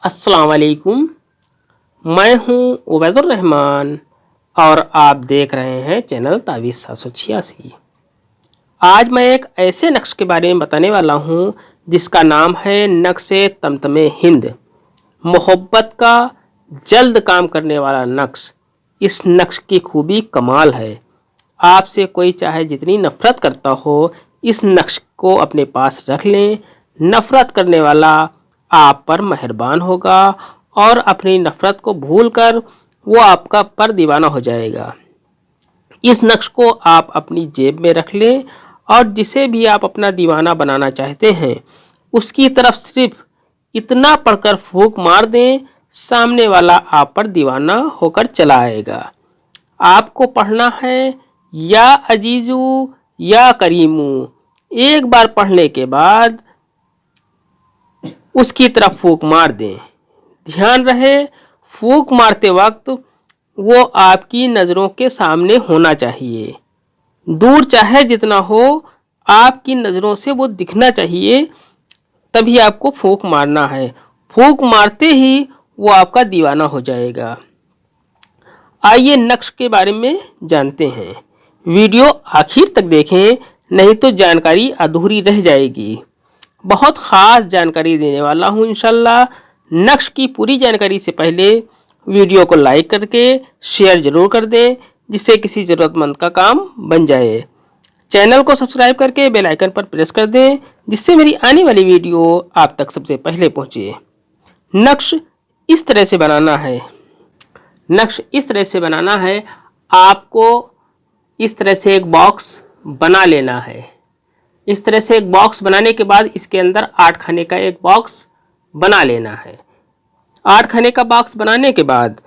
अस्सलाम वालेकुम। मैं हूं उबैदुर रहमान और आप देख रहे हैं चैनल तावीज़ 786। आज मैं एक ऐसे नक्श के बारे में बताने वाला हूं जिसका नाम है नक्शे तमतमे हिंद। मोहब्बत का जल्द काम करने वाला नक्श। इस नक्श की खूबी कमाल है। आपसे कोई चाहे जितनी नफ़रत करता हो, इस नक्श को अपने पास रख लें। नफ़रत करने वाला आप पर मेहरबान होगा और अपनी नफ़रत को भूलकर वो आपका पर दीवाना हो जाएगा। इस नक्श को आप अपनी जेब में रख लें और जिसे भी आप अपना दीवाना बनाना चाहते हैं उसकी तरफ सिर्फ इतना पढ़कर फूंक मार दें, सामने वाला आप पर दीवाना होकर चला आएगा। आपको पढ़ना है या अजीजू या करीमू। एक बार पढ़ने के बाद उसकी तरफ फूंक मार दें। ध्यान रहे, फूंक मारते वक्त वो आपकी नज़रों के सामने होना चाहिए। दूर चाहे जितना हो, आपकी नज़रों से वो दिखना चाहिए, तभी आपको फूंक मारना है। फूंक मारते ही वो आपका दीवाना हो जाएगा। आइए नक्श के बारे में जानते हैं। वीडियो आखिर तक देखें, नहीं तो जानकारी अधूरी रह जाएगी। बहुत ख़ास जानकारी देने वाला हूँ इंशाल्लाह। नक्श की पूरी जानकारी से पहले वीडियो को लाइक करके शेयर ज़रूर कर दें, जिससे किसी ज़रूरतमंद का काम बन जाए। चैनल को सब्सक्राइब करके बेल आइकन पर प्रेस कर दें, जिससे मेरी आने वाली वीडियो आप तक सबसे पहले पहुँचे। नक्श इस तरह से बनाना है। नक्श इस तरह से बनाना है। आपको इस तरह से एक बॉक्स बना लेना है। इस तरह से एक बॉक्स बनाने के बाद इसके अंदर 8 खाने का एक बॉक्स बना लेना है। 8 खाने का बॉक्स बनाने के बाद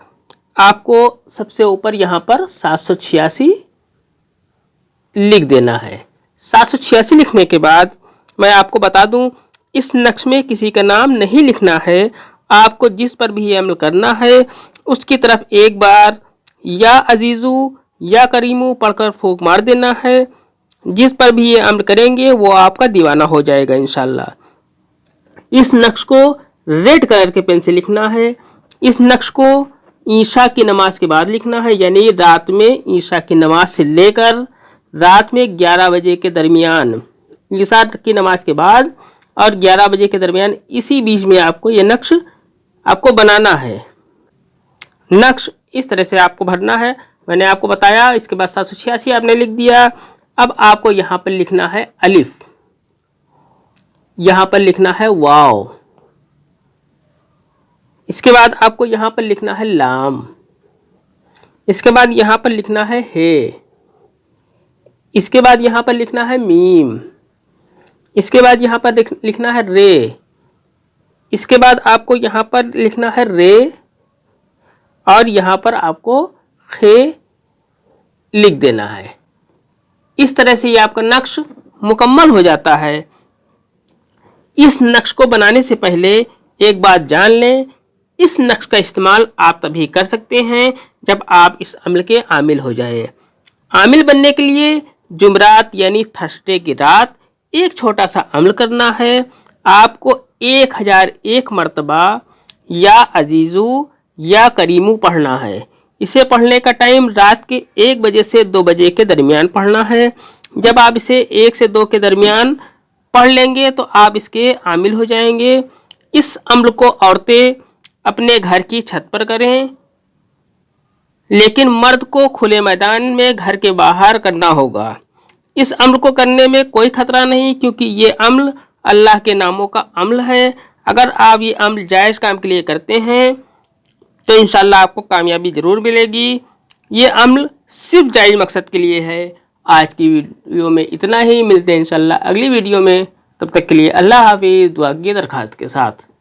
आपको सबसे ऊपर यहाँ पर 786 लिख देना है। 786 लिखने के बाद मैं आपको बता दूं, इस नक्श में किसी का नाम नहीं लिखना है। आपको जिस पर भी अमल करना है उसकी तरफ एक बार या अजीज़ू या करीमू पढ़कर फूंक मार देना है। जिस पर भी ये अमल करेंगे वो आपका दीवाना हो जाएगा इंशाल्लाह। इस नक्श को रेड कलर के पेन से लिखना है। इस नक्श को ईशा की नमाज के बाद लिखना है, यानी रात में ईशा की नमाज से लेकर रात में 11 बजे के दरमियान, ईशा की नमाज के बाद और 11 बजे के दरमियान, इसी बीच में आपको ये नक्श आपको बनाना है। नक्श इस तरह से आपको भरना है। मैंने आपको बताया। इसके बाद 786 आपने लिख दिया। अब आपको यहाँ पर लिखना है अलिफ, यहाँ पर लिखना है वाव, इसके बाद आपको यहाँ पर लिखना है लाम, इसके बाद यहाँ पर लिखना है हे, इसके बाद यहाँ पर लिखना है मीम, इसके बाद यहाँ पर लिखना है रे, इसके बाद आपको यहाँ पर लिखना है रे और यहाँ पर आपको खे लिख देना है। इस तरह से ये आपका नक्श मुकम्मल हो जाता है। इस नक्श को बनाने से पहले एक बात जान लें, इस नक्श का इस्तेमाल आप तभी कर सकते हैं जब आप इस अमल के आमिल हो जाएं। आमिल बनने के लिए जुमरात यानी थर्सडे की रात एक छोटा सा अमल करना है। आपको 1001 मरतबा या अजीज़ू या करीमू पढ़ना है। इसे पढ़ने का टाइम रात के 1 बजे से 2 बजे के दरमियान पढ़ना है। जब आप इसे 1 से 2 के दरमियान पढ़ लेंगे तो आप इसके आमिल हो जाएंगे। इस अमल को औरतें अपने घर की छत पर करें, लेकिन मर्द को खुले मैदान में घर के बाहर करना होगा। इस अमल को करने में कोई खतरा नहीं, क्योंकि ये अमल अल्लाह के नामों का अमल है। अगर आप ये अमल जायज़ काम के लिए करते हैं तो इंशाल्लाह आपको कामयाबी ज़रूर मिलेगी। ये अमल सिर्फ जायज़ मकसद के लिए है। आज की वीडियो में इतना ही। मिलते हैं इंशाल्लाह अगली वीडियो में। तब तक के लिए अल्लाह हाफिज़, दुआ की दरख्वास्त के साथ।